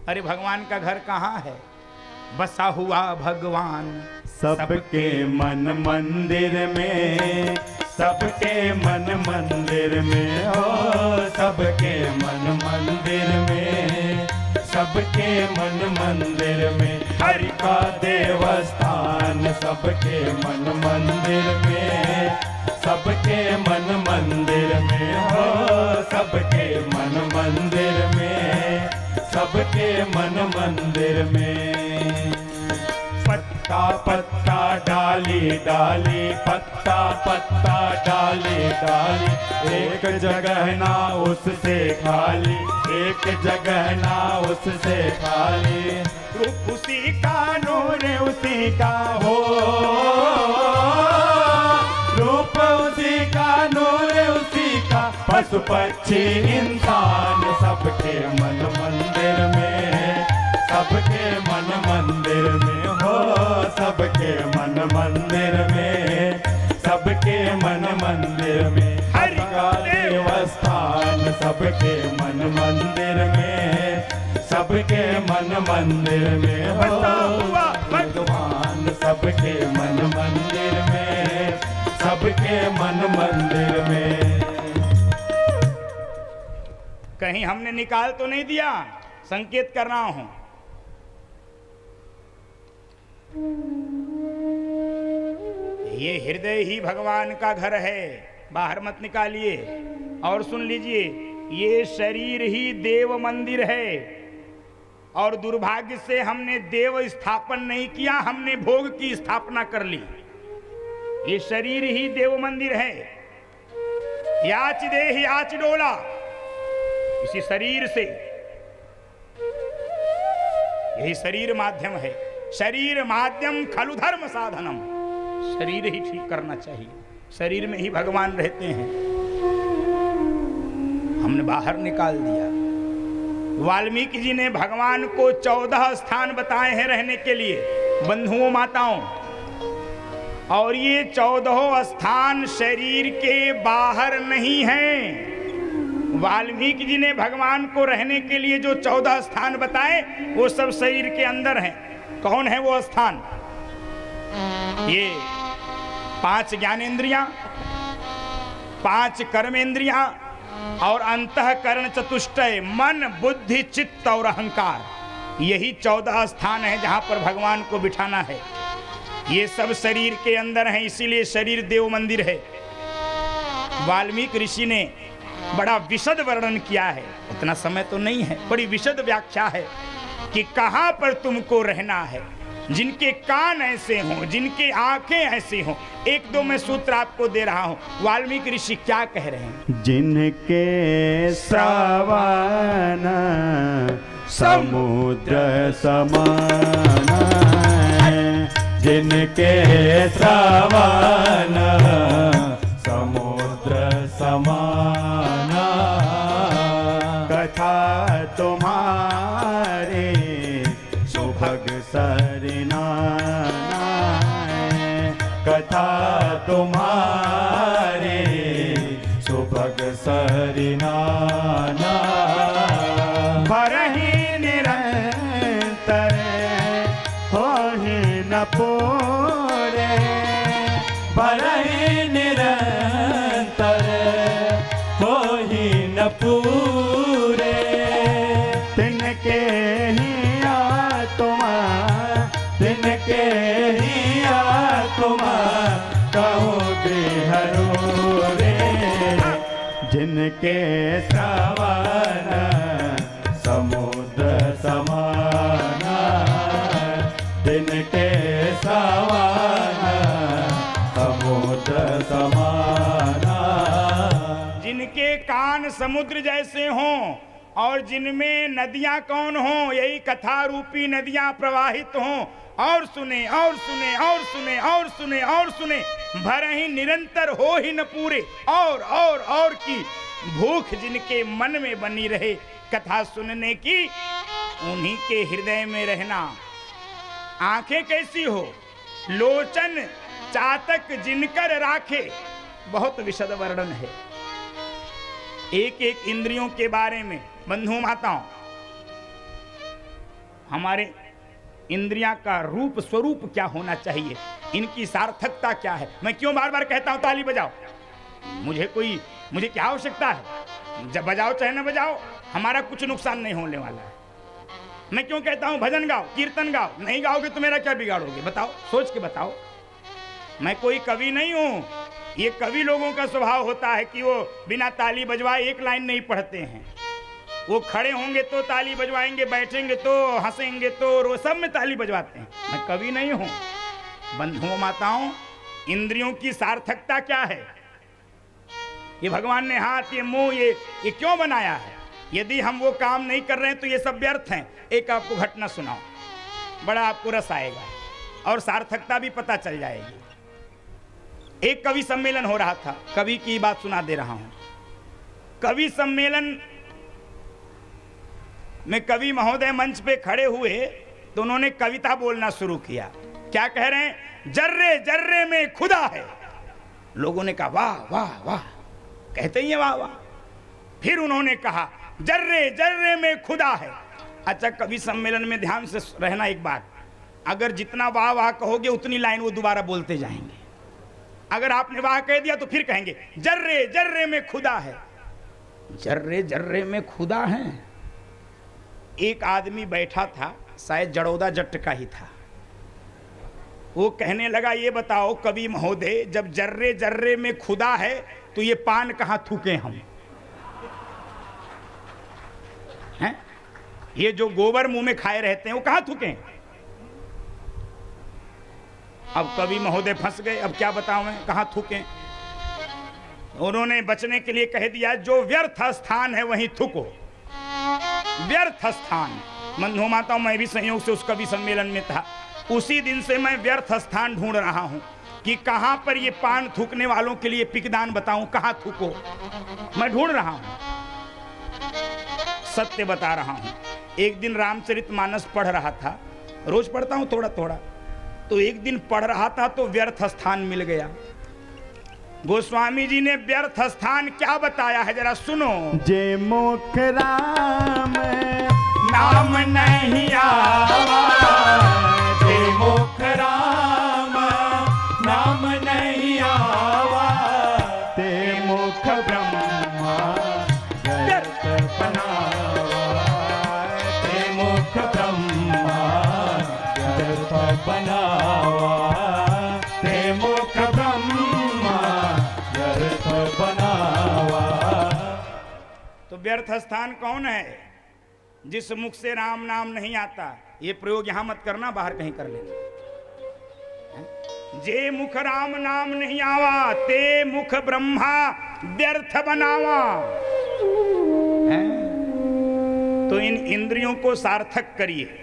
अरे भगवान का घर कहाँ है? बसा हुआ भगवान सबके मन मंदिर में, सबके मन मंदिर में, ओ सबके मन मंदिर में, सबके मन मंदिर में, हरि का देवस्थान सबके मन मंदिर में, सबके मन मंदिर में, हो सबके मन मंदिर में, सबके मन मंदिर में। पत्ता पत्ता डाली डाली, पत्ता पत्ता डाली डाली, एक जगह ना उससे खाली, एक जगह ना उससे खाली। रूप उसी का, नूर उसी का हो, रूप उसी का, नूर उसी का, पशु पक्षी इंसान सबके मन मंदिर में, सबके मन मंदिर में, हो सबके मन मंदिर में, सबके मन मंदिर में, हरि का देवस्थान सबके मन मंदिर में, सबके मन मंदिर में, हो भगवान सबके मन मंदिर में, सबके मन मंदिर में। कहीं हमने निकाल तो नहीं दिया? संकेत कर रहा हूं। ये हृदय ही भगवान का घर है, बाहर मत निकालिए। और सुन लीजिए, ये शरीर ही देव मंदिर है, और दुर्भाग्य से हमने देव स्थापन नहीं किया, हमने भोग की स्थापना कर ली। ये शरीर ही देव मंदिर है। याच देहि याच डोला, इसी शरीर से, यही शरीर माध्यम है। शरीर माध्यम खलु धर्म साधनम, शरीर ही ठीक करना चाहिए, शरीर में ही भगवान रहते हैं। हमने बाहर निकाल दिया। वाल्मीकि जी ने भगवान को 14 स्थान बताए हैं रहने के लिए, बंधुओं माताओं, और ये 14 स्थान शरीर के बाहर नहीं हैं। वाल्मीकि जी ने भगवान को रहने के लिए जो 14 स्थान बताए, वो सब शरीर के अंदर हैं। कौन है वो स्थान? ये 5 ज्ञानेंद्रियां, 5 कर्मेंद्रियां और अंतःकरण चतुष्टय, मन बुद्धि चित्त और अहंकार। यही 14 स्थान है जहां पर भगवान को बिठाना है। ये सब शरीर के अंदर है, इसीलिए शरीर देव मंदिर है। वाल्मीकि ऋषि ने बड़ा विशद वर्णन किया है, उतना समय तो नहीं है, बड़ी विशद व्याख्या है कि कहां पर तुमको रहना है। जिनके कान ऐसे हों, जिनके आंखें ऐसी हों, 1-2 मैं सूत्र आपको दे रहा हूं। वाल्मीकि ऋषि क्या कह रहे हैं? जिनके श्रवण समुद्र समान, जिनके श्रवण समुद्र समान, कथा तुम्हारे सुभग सरिनाना, कथा तुम्हारे सुभग सरिनाना, भरहि निरंतर होहि न पूरे, भरहि निरंतर होहि न पूरे, तिनके ही आत्मा, तिनके ही आत्मा कहो बिहरू रे, जिनके श्रवण समुद्र समान, जिनके श्रवण समुद्र समान, जिनके कान समुद्र जैसे हों और जिनमें नदियां कौन हों, यही कथा रूपी नदियां प्रवाहित हों, और सुने और सुने और सुने और सुने और सुने, भर ही निरंतर हो ही न पूरे, और की भूख जिनके मन में बनी रहे कथा सुनने की, उन्हीं के हृदय में रहना। आंखें कैसी हो? लोचन चातक जिनकर राखे, बहुत विशद वर्णन है एक एक इंद्रियों के बारे में। बंधु माताओं, हमारे इंद्रियां का रूप स्वरूप क्या होना चाहिए, इनकी सार्थकता क्या है। मैं क्यों बार बार कहता हूं ताली बजाओ, मुझे क्या आवश्यकता है, जब बजाओ चाहे ना बजाओ, हमारा कुछ नुकसान नहीं होने वाला है। मैं क्यों कहता हूं भजन गाओ, कीर्तन गाओ, नहीं गाओगे तो मेरा क्या बिगाड़ोगे, बताओ, सोच के बताओ। मैं कोई कवि नहीं हूं, ये कवि लोगों का स्वभाव होता है कि वो बिना ताली बजवाए एक लाइन नहीं पढ़ते हैं। वो खड़े होंगे तो ताली बजवाएंगे, बैठेंगे तो, हंसेंगे तो, सब में ताली बजवाते हैं। मैं कवि नहीं हूं। बंधुओं माताओं, इंद्रियों की सार्थकता क्या है, ये भगवान ने हाथ, ये मुंह, ये क्यों बनाया है। यदि हम वो काम नहीं कर रहे हैं तो ये सब व्यर्थ हैं। एक आपको घटना सुनाओ, बड़ा आपको रस आएगा और सार्थकता भी पता चल जाएगी। एक कवि सम्मेलन हो रहा था, कवि की बात सुना दे रहा हूं। कवि सम्मेलन में कवि महोदय मंच पे खड़े हुए तो उन्होंने कविता बोलना शुरू किया। क्या कह रहे हैं, जर्रे जर्रे में खुदा है। लोगों ने कहा वाह वाह वाह, कहते ही है वाह वाह। फिर उन्होंने कहा जर्रे जर्रे में खुदा है। अच्छा, कवि सम्मेलन में ध्यान से रहना एक बात, अगर जितना वाह वाह कहोगे उतनी लाइन वो दोबारा बोलते जाएंगे। अगर आपने वाह कह दिया तो फिर कहेंगे जर्रे जर्रे में खुदा है। जर्रे जर्रे में खुदा है। एक आदमी बैठा था, शायद जड़ौदा जट्ट का ही था। वो कहने लगा, ये बताओ कवि महोदय, जब जर्रे जर्रे में खुदा है तो ये पान कहां थूके हम हैं? ये जो गोबर मुंह में खाए रहते हैं वो कहां थूके? अब कवि महोदय फंस गए, अब क्या बताऊं मैं, कहां थूके। उन्होंने बचने के लिए कह दिया, जो व्यर्थ स्थान है वहीं थूको। व्यर्थ स्थान। बंधुओं माताओं, मैं भी संयोग से उस कवि सम्मेलन में था। उसी दिन से मैं व्यर्थ स्थान ढूंढ रहा हूं कि कहां पर ये पान थूकने वालों के लिए पिकदान बताऊं, कहां थूको। मैं ढूंढ रहा हूं, सत्य बता रहा हूं। एक दिन रामचरितमानस पढ़ रहा था, रोज पढ़ता हूं थोड़ा थोड़ा, तो एक दिन पढ़ रहा था तो व्यर्थ स्थान मिल गया। गोस्वामी जी ने व्यर्थ स्थान क्या बताया है, जरा सुनो। जे मुख राम नाम नहीं आवा, जे मुख राम नाम नहीं आवा, ते मुख ब्रह्मा व्यर्थ बनावा, ते मुख ब्रह्मा व्यर्थ बनावा, ते मुख ब्रह्मा व्यर्थ बनावा। तो व्यर्थ स्थान कौन है? जिस मुख से राम नाम नहीं आता। ये प्रयोग यहां मत करना, बाहर कहीं कर लेना। जे मुख राम नाम नहीं आवा, ते मुख ब्रह्मा व्यर्थ बनावा। तो इन इंद्रियों को सार्थक करिए।